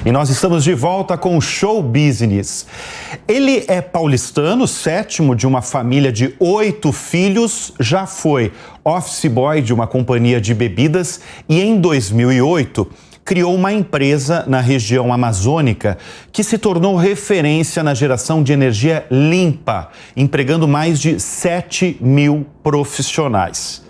E nós estamos de volta com o Show Business. Ele é paulistano, sétimo de uma família de 8 filhos, já foi office boy de uma companhia de bebidas e em 2008 criou uma empresa na região amazônica que se tornou referência na geração de energia limpa, empregando mais de 7.000 profissionais.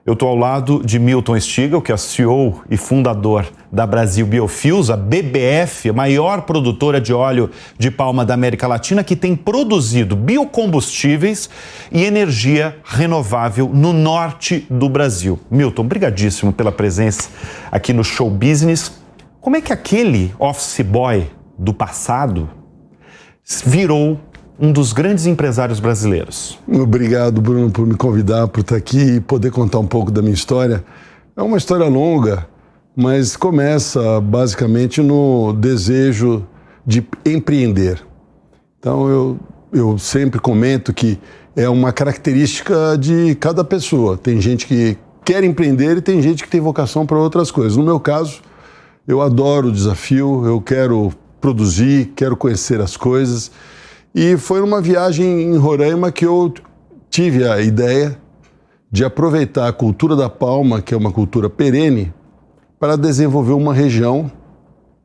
Eu estou ao lado de Milton Stigl, que é CEO e fundador da Brasil Biofuels, a BBF, a maior produtora de óleo de palma da América Latina, que tem produzido biocombustíveis e energia renovável no norte do Brasil. Milton, brigadíssimo pela presença aqui no Show Business. Como é que aquele office boy do passado virou um dos grandes empresários brasileiros? Obrigado, Bruno, por me convidar, por estar aqui e poder contar um pouco da minha história. É uma história longa, mas começa basicamente no desejo de empreender. Então, eu sempre comento que é uma característica de cada pessoa. Tem gente que quer empreender e tem gente que tem vocação para outras coisas. No meu caso, eu adoro o desafio, eu quero produzir, quero conhecer as coisas. E foi numa viagem em Roraima que eu tive a ideia de aproveitar a cultura da palma, que é uma cultura perene, para desenvolver uma região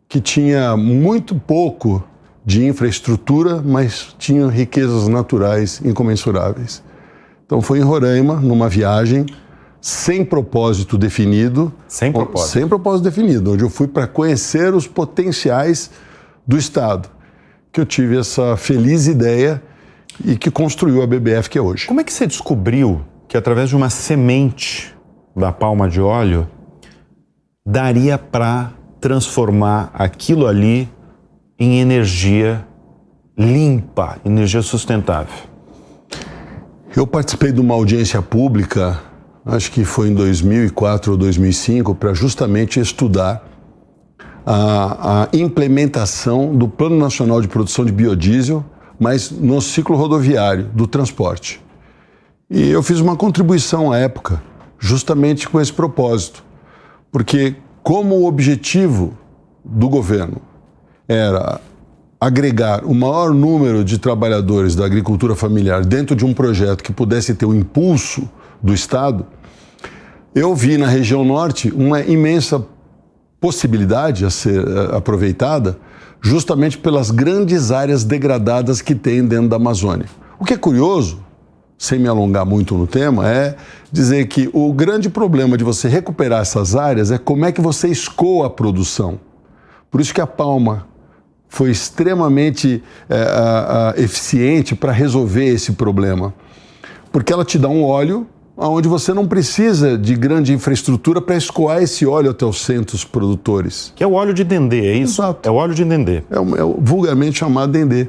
que tinha muito pouco de infraestrutura, mas tinha riquezas naturais incomensuráveis. Então foi em Roraima, numa viagem sem propósito definido. Sem propósito? Sem propósito definido, onde eu fui para conhecer os potenciais do Estado, que eu tive essa feliz ideia e que construiu a BBF que é hoje. Como é que você descobriu que através de uma semente da palma de óleo daria para transformar aquilo ali em energia limpa, energia sustentável? Eu participei de uma audiência pública, acho que foi em 2004 ou 2005, para justamente estudar a implementação do Plano Nacional de Produção de Biodiesel, mas no ciclo rodoviário do transporte. E eu fiz uma contribuição à época, justamente com esse propósito, porque como o objetivo do governo era agregar o maior número de trabalhadores da agricultura familiar dentro de um projeto que pudesse ter o impulso do Estado, eu vi na região norte uma imensa possibilidade a ser aproveitada justamente pelas grandes áreas degradadas que tem dentro da Amazônia. O que é curioso, sem me alongar muito no tema, é dizer que o grande problema de você recuperar essas áreas é como é que você escoa a produção. Por isso que a palma foi extremamente eficiente para resolver esse problema. Porque ela te dá um óleo onde você não precisa de grande infraestrutura para escoar esse óleo até os centros produtores. Que é o óleo de dendê, é isso? Exato. É o óleo de dendê. É o vulgarmente chamado dendê.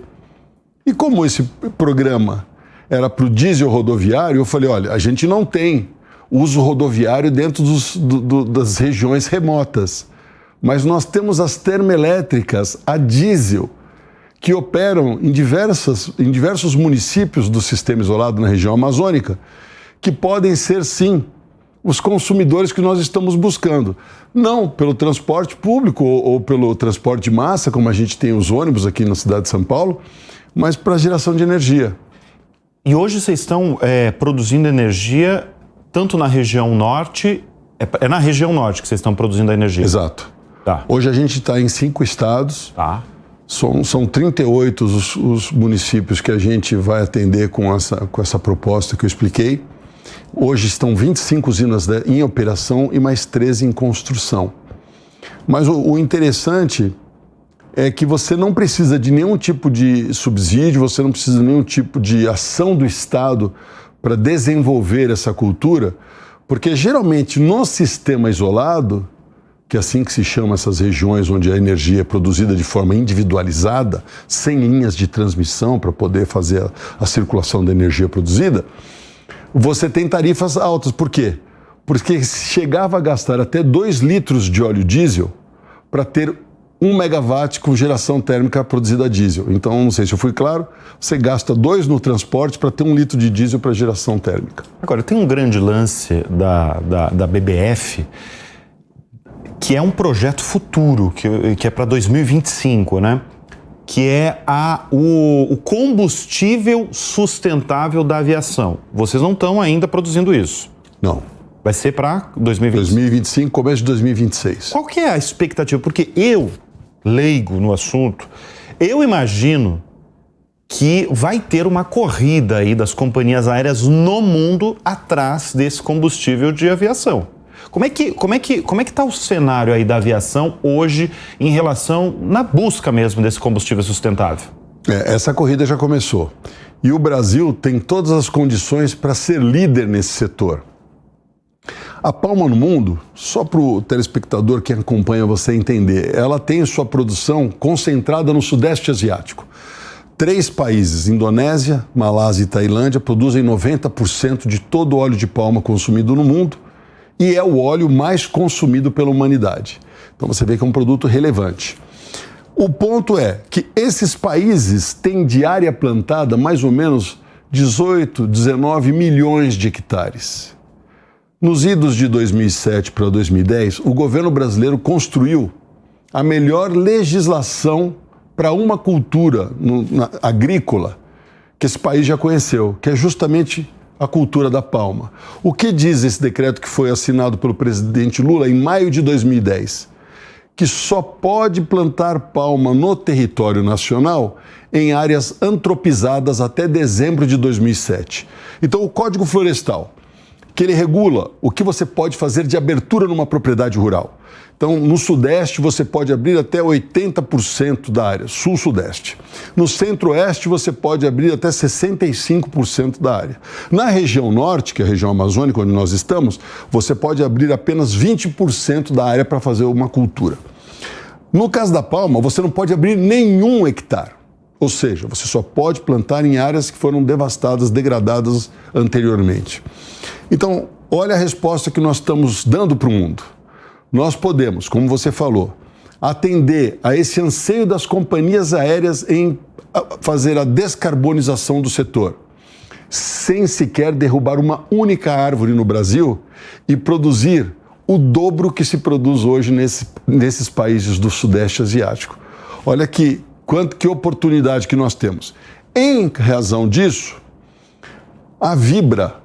E como esse programa era para o diesel rodoviário, eu falei, olha, a gente não tem uso rodoviário dentro das regiões remotas, mas nós temos as termoelétricas a diesel, que operam em diversos municípios do sistema isolado na região amazônica, que podem ser, sim, os consumidores que nós estamos buscando. Não pelo transporte público ou pelo transporte de massa, como a gente tem os ônibus aqui na cidade de São Paulo, mas para a geração de energia. E hoje vocês estão produzindo energia tanto na região norte, é na região norte que vocês estão produzindo a energia? Exato. Tá. Hoje a gente está em 5 estados. Tá. São 38 os municípios que a gente vai atender com essa proposta que eu expliquei. Hoje estão 25 usinas em operação e mais 13 em construção. Mas o interessante é que você não precisa de nenhum tipo de subsídio, você não precisa de nenhum tipo de ação do Estado para desenvolver essa cultura, porque geralmente no sistema isolado, que é assim que se chama essas regiões onde a energia é produzida de forma individualizada, sem linhas de transmissão para poder fazer a circulação da energia produzida, você tem tarifas altas. Por quê? Porque chegava a gastar até 2 litros de óleo diesel para ter 1 megawatt com geração térmica produzida a diesel. Então, não sei se eu fui claro, você gasta 2 no transporte para ter 1 litro de diesel para geração térmica. Agora, tem um grande lance da BBF que é um projeto futuro, que é para 2025, né? Que é o combustível sustentável da aviação. Vocês não estão ainda produzindo isso? Não. Vai ser para 2025? 2025, começo de 2026. Qual que é a expectativa? Porque eu, leigo no assunto, eu imagino que vai ter uma corrida aí das companhias aéreas no mundo atrás desse combustível de aviação. Como é que está o cenário aí da aviação hoje em relação na busca mesmo desse combustível sustentável? Essa corrida já começou. E o Brasil tem todas as condições para ser líder nesse setor. A Palma no mundo, só para o telespectador que acompanha você entender, ela tem sua produção concentrada no Sudeste Asiático. 3 países, Indonésia, Malásia e Tailândia, produzem 90% de todo o óleo de palma consumido no mundo e é o óleo mais consumido pela humanidade. Então você vê que é um produto relevante. O ponto é que esses países têm de área plantada mais ou menos 18, 19 milhões de hectares. Nos idos de 2007 para 2010, o governo brasileiro construiu a melhor legislação para uma cultura agrícola que esse país já conheceu, que é justamente a cultura da palma. O que diz esse decreto que foi assinado pelo presidente Lula em maio de 2010? Que só pode plantar palma no território nacional em áreas antropizadas até dezembro de 2007. Então, o Código Florestal, que ele regula o que você pode fazer de abertura numa propriedade rural. Então, no Sudeste, você pode abrir até 80% da área, Sul-Sudeste. No Centro-Oeste, você pode abrir até 65% da área. Na região Norte, que é a região amazônica onde nós estamos, você pode abrir apenas 20% da área para fazer uma cultura. No caso da palma, você não pode abrir nenhum hectare. Ou seja, você só pode plantar em áreas que foram devastadas, degradadas anteriormente. Então, olha a resposta que nós estamos dando para o mundo. Nós podemos, como você falou, atender a esse anseio das companhias aéreas em fazer a descarbonização do setor, sem sequer derrubar uma única árvore no Brasil e produzir o dobro que se produz hoje nesses países do Sudeste Asiático. Olha que oportunidade que nós temos. Em razão disso, a Vibra,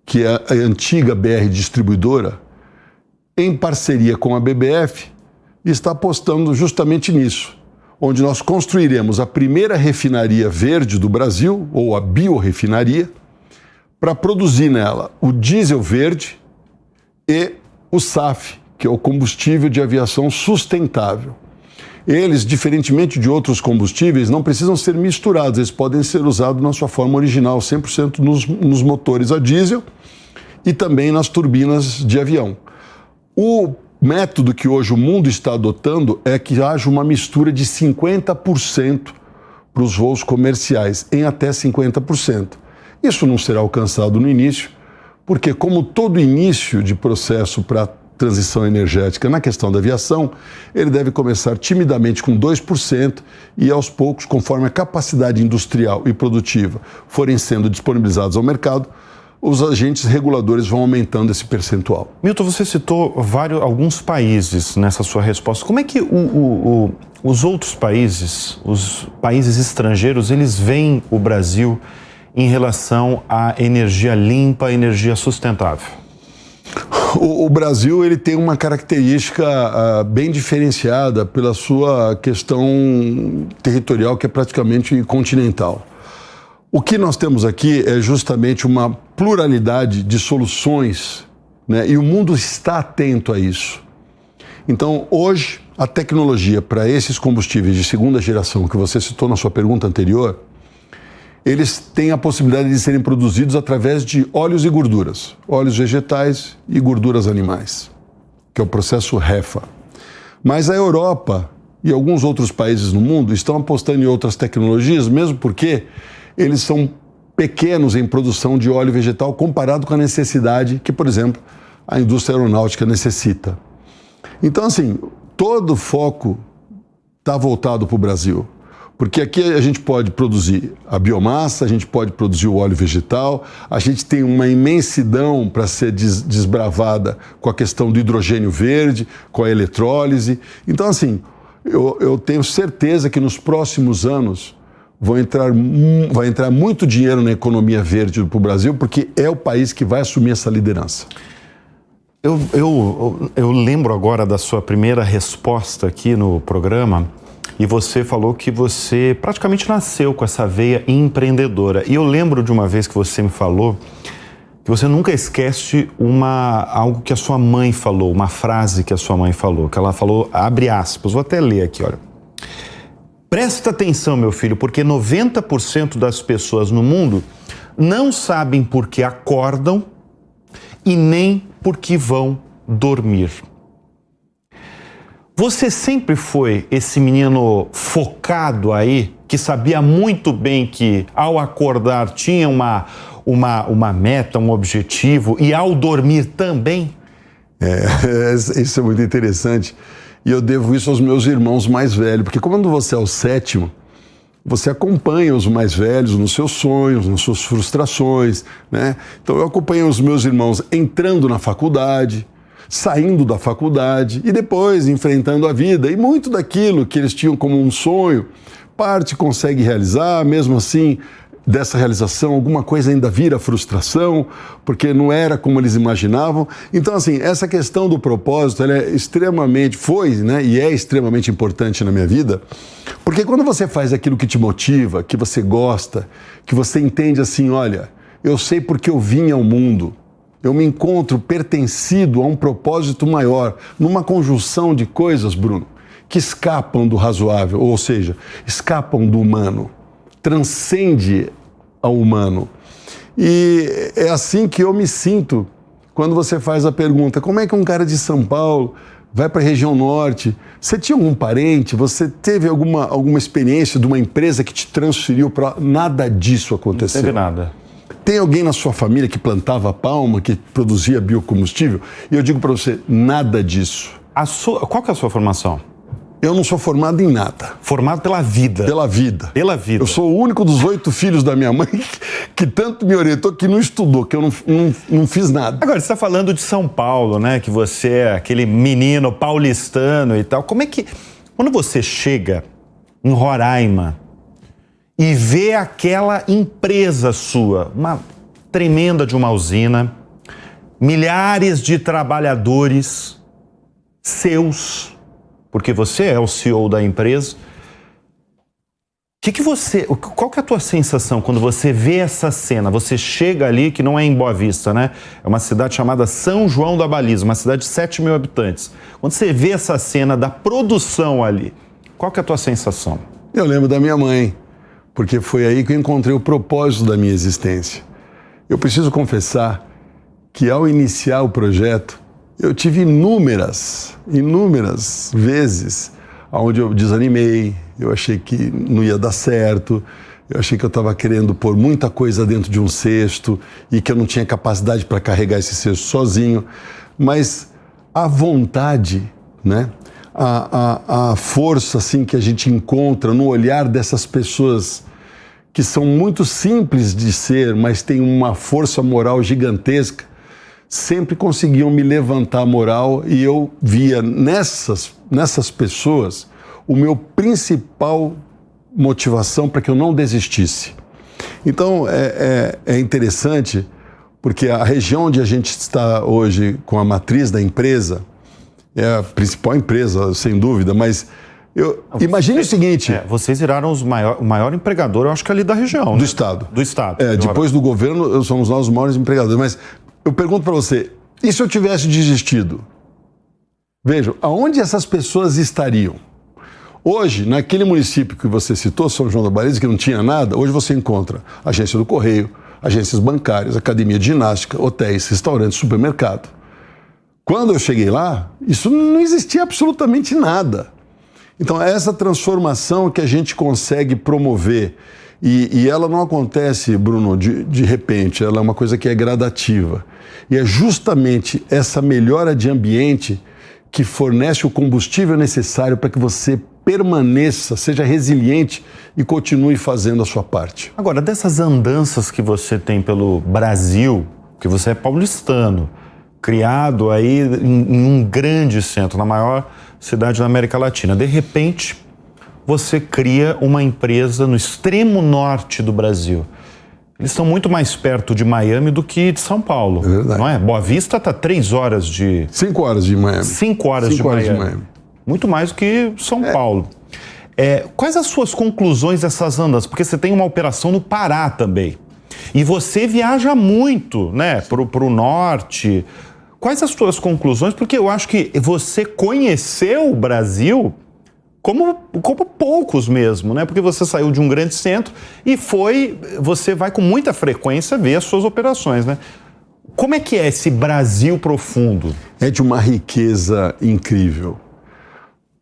que é a antiga BR Distribuidora, em parceria com a BBF, está apostando justamente nisso, onde nós construiremos a primeira refinaria verde do Brasil, ou a biorefinaria, para produzir nela o diesel verde e o SAF, que é o combustível de aviação sustentável. Eles, diferentemente de outros combustíveis, não precisam ser misturados, eles podem ser usados na sua forma original, 100% nos motores a diesel e também nas turbinas de avião. O método que hoje o mundo está adotando é que haja uma mistura de 50% para os voos comerciais, em até 50%. Isso não será alcançado no início, porque como todo início de processo para transição energética na questão da aviação, ele deve começar timidamente com 2% e aos poucos, conforme a capacidade industrial e produtiva forem sendo disponibilizados ao mercado, os agentes reguladores vão aumentando esse percentual. Milton, você citou alguns países nessa sua resposta. Como é que os outros países, os países estrangeiros, eles veem o Brasil em relação à energia limpa, energia sustentável? O Brasil ele tem uma característica bem diferenciada pela sua questão territorial, que é praticamente continental. O que nós temos aqui é justamente uma pluralidade de soluções, né? E o mundo está atento a isso. Então, hoje, a tecnologia para esses combustíveis de segunda geração, que você citou na sua pergunta anterior, eles têm a possibilidade de serem produzidos através de óleos e gorduras, óleos vegetais e gorduras animais, que é o processo HEFA. Mas a Europa e alguns outros países no mundo estão apostando em outras tecnologias, mesmo porque eles são pequenos em produção de óleo vegetal comparado com a necessidade que, por exemplo, a indústria aeronáutica necessita. Então, assim, todo o foco está voltado para o Brasil, Porque aqui a gente pode produzir a biomassa, a gente pode produzir o óleo vegetal, a gente tem uma imensidão para ser desbravada com a questão do hidrogênio verde, com a eletrólise. Então, assim, eu tenho certeza que nos próximos anos vai entrar muito dinheiro na economia verde para o Brasil, porque é o país que vai assumir essa liderança. Eu lembro agora da sua primeira resposta aqui no programa, e você falou que você praticamente nasceu com essa veia empreendedora. E eu lembro de uma vez que você me falou que você nunca esquece algo que a sua mãe falou, uma frase que a sua mãe falou, que ela falou, abre aspas, vou até ler aqui, olha. Presta atenção, meu filho, porque 90% das pessoas no mundo não sabem por que acordam e nem por que vão dormir. Você sempre foi esse menino focado aí, que sabia muito bem que ao acordar tinha uma meta, um objetivo, e ao dormir também? Isso é muito interessante. E eu devo isso aos meus irmãos mais velhos, porque quando você é o sétimo, você acompanha os mais velhos nos seus sonhos, nas suas frustrações, né? Então eu acompanhei os meus irmãos entrando na faculdade, saindo da faculdade e depois enfrentando a vida. E muito daquilo que eles tinham como um sonho, parte consegue realizar, mesmo assim, dessa realização, alguma coisa ainda vira frustração, porque não era como eles imaginavam. Então, assim, essa questão do propósito, ela é extremamente, né, e é extremamente importante na minha vida, porque quando você faz aquilo que te motiva, que você gosta, que você entende assim, olha, eu sei porque eu vim ao mundo, eu me encontro pertencido a um propósito maior, numa conjunção de coisas, Bruno, que escapam do razoável, ou seja, escapam do humano, transcende ao humano. E é assim que eu me sinto quando você faz a pergunta, como é que um cara de São Paulo vai para a região norte? Você tinha algum parente? Você teve alguma experiência de uma empresa que te transferiu para... Nada disso aconteceu. Não teve nada. Tem alguém na sua família que plantava palma, que produzia biocombustível? E eu digo para você, nada disso. Qual que é a sua formação? Eu não sou formado em nada. Formado pela vida. Pela vida. Pela vida. Eu sou o único dos 8 filhos da minha mãe que tanto me orientou, que não estudou, que eu não fiz nada. Agora, você está falando de São Paulo, né? Que você é aquele menino paulistano e tal. Como é que... Quando você chega em Roraima e vê aquela empresa sua, uma tremenda de uma usina, milhares de trabalhadores seus, porque você é o CEO da empresa, qual que é a tua sensação quando você vê essa cena? Você chega ali, que não é em Boa Vista, né? É uma cidade chamada São João da Baliza, uma cidade de 7 mil habitantes. Quando você vê essa cena da produção ali, qual que é a tua sensação? Eu lembro da minha mãe, porque foi aí que eu encontrei o propósito da minha existência. Eu preciso confessar que ao iniciar o projeto, eu tive inúmeras vezes onde eu desanimei, eu achei que não ia dar certo, eu achei que eu estava querendo pôr muita coisa dentro de um cesto e que eu não tinha capacidade para carregar esse cesto sozinho, mas a vontade, né? A força assim, que a gente encontra no olhar dessas pessoas que são muito simples de ser, mas têm uma força moral gigantesca, sempre conseguiam me levantar a moral e eu via nessas pessoas o meu principal motivação para que eu não desistisse. Então é interessante porque a região onde a gente está hoje com a matriz da empresa é a principal empresa, sem dúvida, mas imagine o seguinte... vocês viraram o maior empregador, eu acho que ali da região. Do né? Estado. Do Estado. Depois do governo, somos nós os maiores empregadores, mas eu pergunto para você, e se eu tivesse desistido? Vejam, aonde essas pessoas estariam? Hoje, naquele município que você citou, São João da Baliza, que não tinha nada, hoje você encontra agência do Correio, agências bancárias, academia de ginástica, hotéis, restaurantes, supermercado. Quando eu cheguei lá, isso não existia absolutamente nada. Então, essa transformação que a gente consegue promover, e ela não acontece, Bruno, de repente, ela é uma coisa que é gradativa. E é justamente essa melhora de ambiente que fornece o combustível necessário para que você permaneça, seja resiliente e continue fazendo a sua parte. Agora, dessas andanças que você tem pelo Brasil, que você é paulistano, criado aí em um grande centro, na maior cidade da América Latina, de repente você cria uma empresa no extremo norte do Brasil. Eles estão muito mais perto de Miami do que de São Paulo, não é? Boa Vista está 3 horas de... 5 horas de Miami. 5 horas de Miami. Muito mais do que São Paulo. Quais as suas conclusões dessas andanças? Porque você tem uma operação no Pará também. E você viaja muito, né, para o norte. Quais as suas conclusões? Porque eu acho que você conheceu o Brasil como poucos mesmo, né? Porque você saiu de um grande centro e você vai com muita frequência ver as suas operações, né? Como é que é esse Brasil profundo? É de uma riqueza incrível.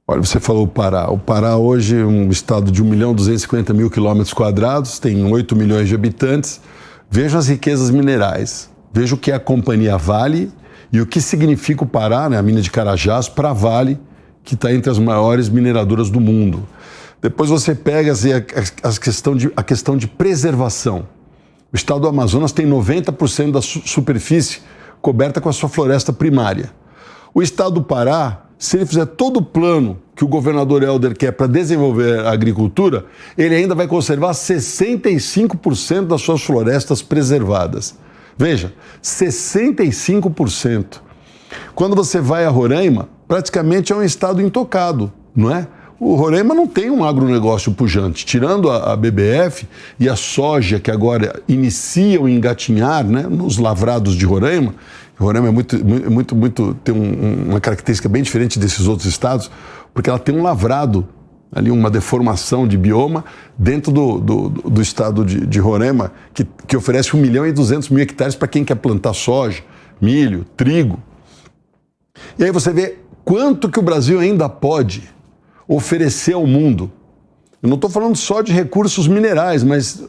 Olha, você falou o Pará. O Pará hoje é um estado de 1.250.000 km², tem 8 milhões de habitantes. Veja as riquezas minerais, veja o que é a Companhia Vale e o que significa o Pará, né, a mina de Carajás, para a Vale, que está entre as maiores mineradoras do mundo. Depois você pega a questão de preservação. O estado do Amazonas tem 90% da superfície coberta com a sua floresta primária. O estado do Pará, se ele fizer todo o plano que o governador Helder quer para desenvolver a agricultura, ele ainda vai conservar 65% das suas florestas preservadas. Veja, 65%. Quando você vai a Roraima, praticamente é um estado intocado, não é? O Roraima não tem um agronegócio pujante. Tirando a BBF e a soja, que agora iniciam a engatinhar, né, nos lavrados de Roraima. Roraima tem uma característica bem diferente desses outros estados, porque ela tem um lavrado, ali uma deformação de bioma dentro do estado de Roraima, que oferece 1.200.000 hectares para quem quer plantar soja, milho, trigo. E aí você vê quanto que o Brasil ainda pode oferecer ao mundo. Eu não estou falando só de recursos minerais, mas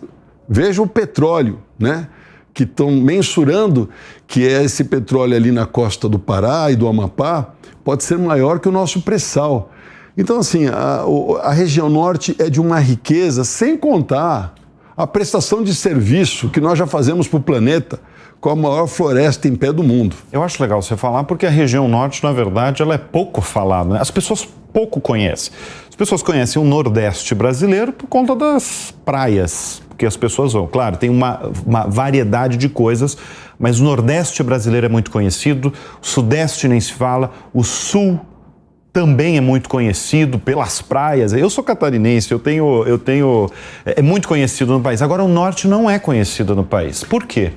veja o petróleo, né? Que estão mensurando que esse petróleo ali na costa do Pará e do Amapá pode ser maior que o nosso pré-sal. Então, assim, a região norte é de uma riqueza, sem contar a prestação de serviço que nós já fazemos para o planeta com a maior floresta em pé do mundo. Eu acho legal você falar, porque a região norte, na verdade, ela é pouco falada, né? As pessoas pouco conhecem. As pessoas conhecem o Nordeste brasileiro por conta das praias, que as pessoas vão. Claro, tem uma variedade de coisas, mas o Nordeste brasileiro é muito conhecido, o Sudeste nem se fala, o Sul também é muito conhecido pelas praias. Eu sou catarinense, é muito conhecido no país. Agora, o Norte não é conhecido no país. Por quê?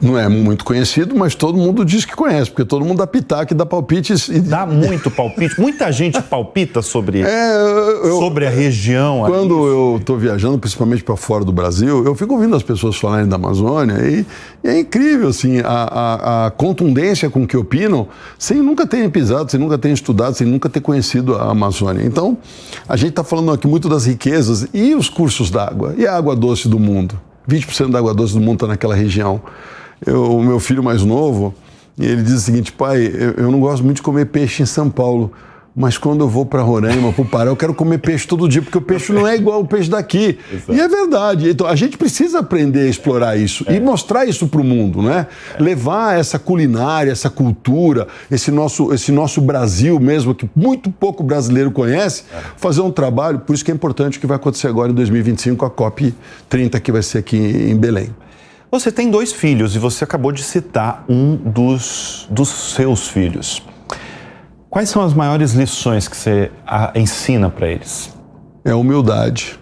Não é muito conhecido, mas todo mundo diz que conhece, porque todo mundo dá pitaco e dá palpites. Dá muito palpite? Muita gente palpita sobre a região. Quando eu estou viajando, principalmente para fora do Brasil, eu fico ouvindo as pessoas falarem da Amazônia e é incrível assim, a contundência com que opinam, sem nunca terem pisado, sem nunca terem estudado, sem nunca ter conhecido a Amazônia. Então, a gente está falando aqui muito das riquezas e os cursos d'água e a água doce do mundo. 20% da água doce do mundo está naquela região. O meu filho mais novo, ele diz o seguinte: pai, eu não gosto muito de comer peixe em São Paulo, mas quando eu vou para Roraima, para o Pará, eu quero comer peixe todo dia, porque o peixe não é igual ao peixe daqui. Exato. E é verdade. Então, a gente precisa aprender a explorar isso e mostrar isso para o mundo, né? Levar essa culinária, essa cultura, esse nosso Brasil mesmo, que muito pouco brasileiro conhece, fazer um trabalho. Por isso que é importante o que vai acontecer agora em 2025, a COP30, que vai ser aqui em Belém. Você tem 2 filhos e você acabou de citar um dos seus filhos. Quais são as maiores lições que você ensina para eles? É a humildade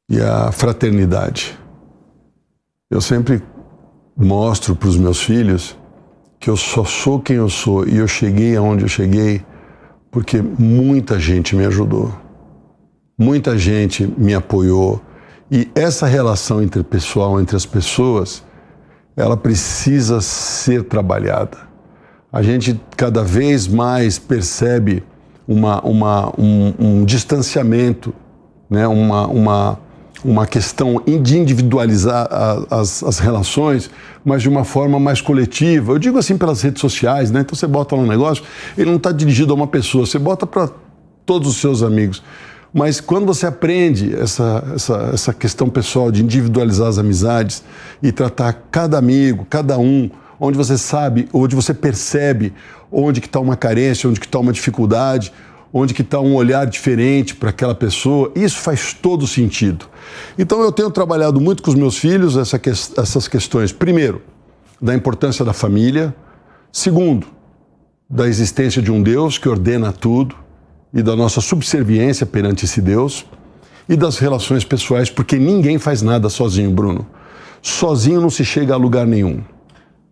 e a fraternidade. Eu sempre mostro para os meus filhos que eu só sou quem eu sou e eu cheguei aonde eu cheguei porque muita gente me ajudou, muita gente me apoiou. E essa relação interpessoal entre as pessoas, ela precisa ser trabalhada. A gente cada vez mais percebe um distanciamento, né? uma questão de individualizar as relações, mas de uma forma mais coletiva. Eu digo assim pelas redes sociais, né? Então você bota lá um negócio, ele não está dirigido a uma pessoa, você bota para todos os seus amigos. Mas quando você aprende essa questão pessoal de individualizar as amizades e tratar cada amigo, cada um, onde você sabe, onde você percebe onde que está uma carência, onde que está uma dificuldade, onde que está um olhar diferente para aquela pessoa, isso faz todo sentido. Então eu tenho trabalhado muito com os meus filhos essas questões. Primeiro, da importância da família. Segundo, da existência de um Deus que ordena tudo e da nossa subserviência perante esse Deus e das relações pessoais, porque ninguém faz nada sozinho, Bruno. Sozinho não se chega a lugar nenhum.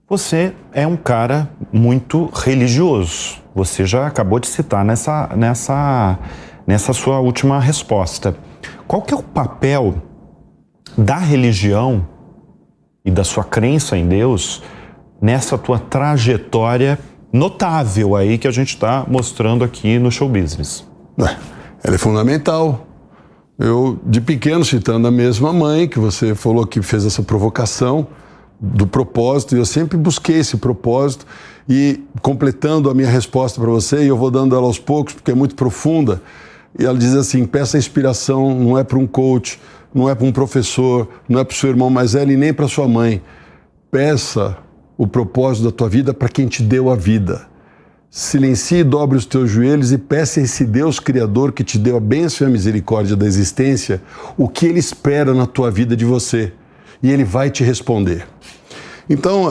Você é um cara muito religioso. Você já acabou de citar nessa sua última resposta. Qual que é o papel da religião e da sua crença em Deus nessa tua trajetória notável aí que a gente está mostrando aqui no Show Business? Ela é fundamental. Eu, de pequeno, citando a mesma mãe, que você falou que fez essa provocação do propósito, e eu sempre busquei esse propósito, e completando a minha resposta para você, e eu vou dando ela aos poucos, porque é muito profunda, e ela diz assim: peça inspiração, não é para um coach, não é para um professor, não é para o seu irmão mais velho e nem para sua mãe. Peça o propósito da tua vida para quem te deu a vida. Silencie e dobre os teus joelhos e peça a esse Deus Criador que te deu a bênção e a misericórdia da existência o que Ele espera na tua vida de você. E Ele vai te responder. Então,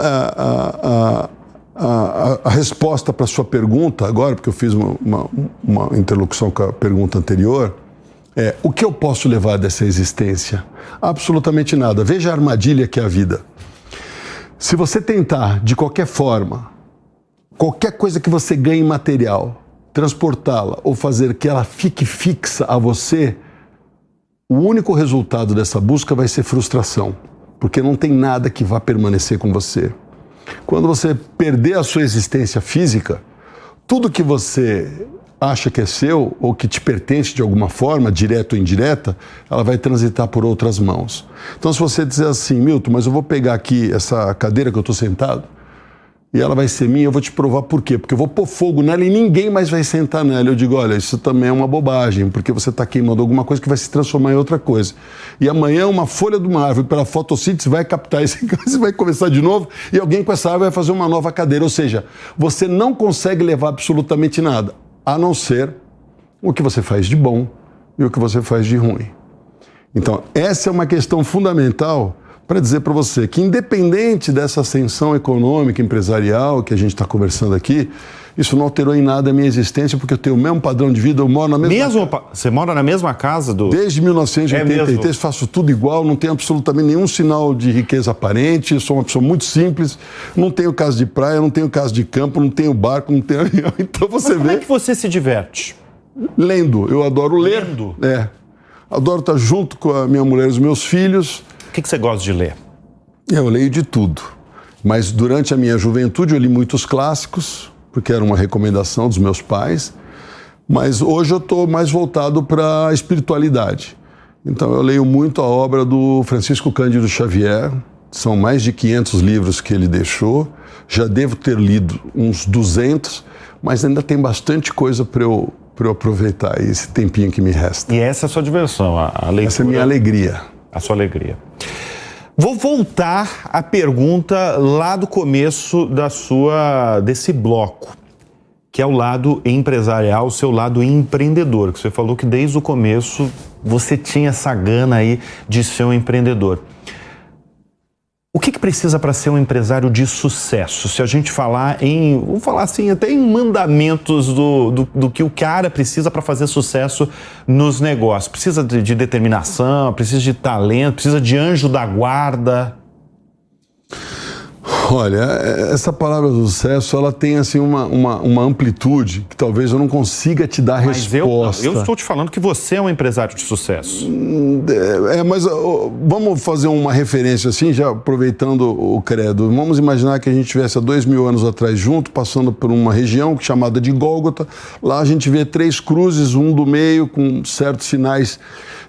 a resposta para a sua pergunta agora, porque eu fiz uma interlocução com a pergunta anterior, é: o que eu posso levar dessa existência? Absolutamente nada. Veja a armadilha que é a vida. Se você tentar, de qualquer forma, qualquer coisa que você ganhe material, transportá-la ou fazer que ela fique fixa a você, o único resultado dessa busca vai ser frustração, porque não tem nada que vá permanecer com você. Quando você perder a sua existência física, tudo que você acha que é seu ou que te pertence de alguma forma, direta ou indireta, ela vai transitar por outras mãos. Então, se você dizer assim: Milton, mas eu vou pegar aqui essa cadeira que eu estou sentado e ela vai ser minha, eu vou te provar por quê. Porque eu vou pôr fogo nela e ninguém mais vai sentar nela. Eu digo: olha, isso também é uma bobagem, porque você está queimando alguma coisa que vai se transformar em outra coisa. E amanhã uma folha de uma árvore pela fotossíntese vai captar esse gás e vai começar de novo, e alguém com essa árvore vai fazer uma nova cadeira. Ou seja, você não consegue levar absolutamente nada, a não ser o que você faz de bom e o que você faz de ruim. Então, essa é uma questão fundamental para dizer para você que, independente dessa ascensão econômica, empresarial que a gente está conversando aqui, isso não alterou em nada a minha existência, porque eu tenho o mesmo padrão de vida, eu moro na mesma casa. Você mora na mesma casa do... Desde 1983, faço tudo igual, não tenho absolutamente nenhum sinal de riqueza aparente, sou uma pessoa muito simples, não tenho casa de praia, não tenho casa de campo, não tenho barco, não tenho avião. Então você vê... Como é que você se diverte? Lendo. Eu adoro ler. Lendo? É. Adoro estar junto com a minha mulher e os meus filhos. O que você gosta de ler? Eu leio de tudo. Mas durante a minha juventude eu li muitos clássicos, porque era uma recomendação dos meus pais. Mas hoje eu estou mais voltado para a espiritualidade. Então eu leio muito a obra do Francisco Cândido Xavier. São mais de 500 livros que ele deixou. Já devo ter lido uns 200, mas ainda tem bastante coisa para eu aproveitar esse tempinho que me resta. E essa é a sua diversão, a leitura? Essa é a minha alegria. A sua alegria. Vou voltar à pergunta lá do começo desse bloco, que é o lado empresarial, o seu lado empreendedor, que você falou que desde o começo você tinha essa gana aí de ser um empreendedor. O que precisa para ser um empresário de sucesso? Se a gente falar vamos falar assim, até em mandamentos do que o cara precisa para fazer sucesso nos negócios. Precisa de determinação, precisa de talento, precisa de anjo da guarda. Olha, essa palavra sucesso, ela tem assim uma amplitude que talvez eu não consiga te dar resposta. Eu estou te falando que você é um empresário de sucesso. Mas vamos fazer uma referência assim, já aproveitando o credo. Vamos imaginar que a gente estivesse há 2000 anos atrás junto, passando por uma região chamada de Gólgota. Lá a gente vê 3 cruzes, um do meio, com certos sinais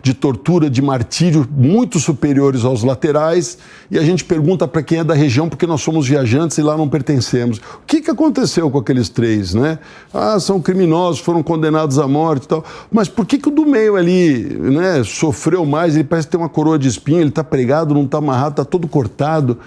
de tortura, de martírio, muito superiores aos laterais. E a gente pergunta para quem é da região, porque nós somos somos viajantes e lá não pertencemos. O que aconteceu com aqueles 3, né? São criminosos, foram condenados à morte e tal. Mas por que o do meio ali, né, sofreu mais? Ele parece ter uma coroa de espinho, ele está pregado, não está amarrado, está todo cortado.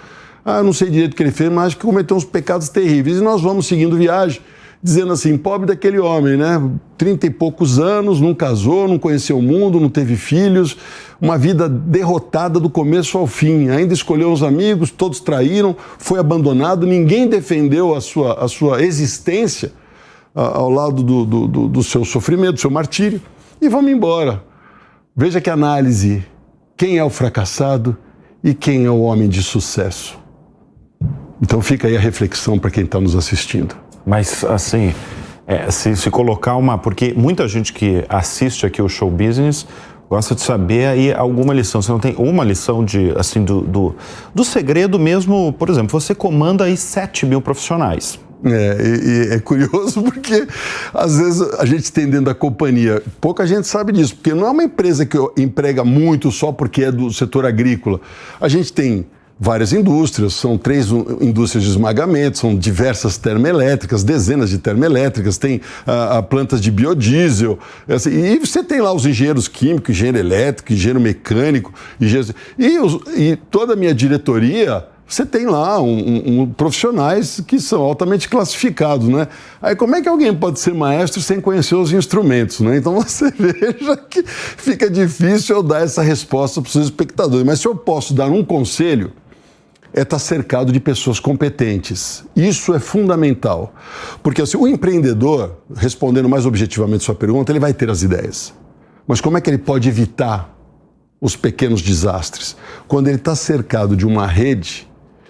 Não sei direito o que ele fez, mas acho que cometeu uns pecados terríveis. E nós vamos seguindo viagem, dizendo assim, pobre daquele homem, né? 30 e poucos anos, não casou, não conheceu o mundo, não teve filhos, uma vida derrotada do começo ao fim. Ainda escolheu os amigos, todos traíram, foi abandonado, ninguém defendeu a sua existência ao lado do seu sofrimento, do seu martírio, e vamos embora. Veja que análise, quem é o fracassado e quem é o homem de sucesso. Então fica aí a reflexão para quem está nos assistindo. Mas, assim, se colocar porque muita gente que assiste aqui o Show Business gosta de saber aí alguma lição. Você não tem uma lição do segredo mesmo? Por exemplo, você comanda aí 7 mil profissionais. É curioso porque, às vezes, a gente tem dentro da companhia, pouca gente sabe disso, porque não é uma empresa que emprega muito só porque é do setor agrícola. A gente tem várias indústrias, são 3 indústrias de esmagamento, são diversas termoelétricas, dezenas de termoelétricas, tem plantas de biodiesel, assim, e você tem lá os engenheiros químicos, engenheiro elétrico, engenheiro mecânico, e toda a minha diretoria, você tem lá profissionais que são altamente classificados, né? Aí como é que alguém pode ser maestro sem conhecer os instrumentos, né? Então você veja que fica difícil eu dar essa resposta para os seus espectadores, mas se eu posso dar um conselho, estar cercado de pessoas competentes. Isso é fundamental. Porque assim, o empreendedor, respondendo mais objetivamente a sua pergunta, ele vai ter as ideias. Mas como é que ele pode evitar os pequenos desastres? Quando ele está cercado de uma rede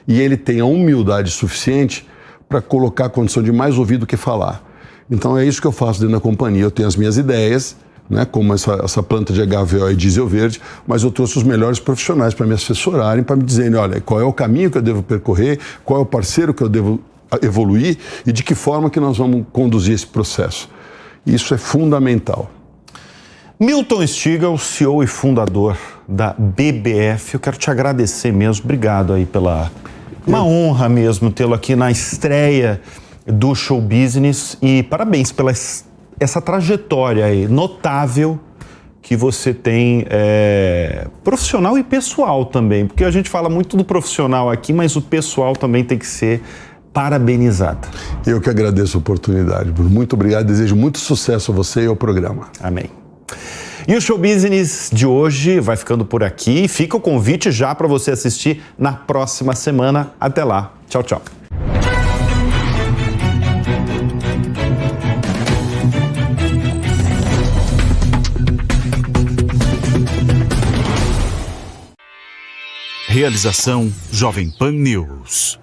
e ele tem a humildade suficiente para colocar a condição de mais ouvir do que falar. Então é isso que eu faço dentro da companhia. Eu tenho as minhas ideias, né, como essa planta de HVO e diesel verde, mas eu trouxe os melhores profissionais para me assessorarem, para me dizerem, olha, qual é o caminho que eu devo percorrer, qual é o parceiro que eu devo evoluir e de que forma que nós vamos conduzir esse processo. Isso é fundamental. Milton Stigl, CEO e fundador da BBF, eu quero te agradecer mesmo, obrigado aí uma honra mesmo tê-lo aqui na estreia do Show Business e parabéns pela essa trajetória aí notável que você tem, profissional e pessoal também, porque a gente fala muito do profissional aqui, mas o pessoal também tem que ser parabenizado. Eu que agradeço a oportunidade, Bruno. Muito obrigado, desejo muito sucesso a você e ao programa. Amém. E o Show Business de hoje vai ficando por aqui. Fica o convite já para você assistir na próxima semana. Até lá. Tchau, tchau. Realização Jovem Pan News.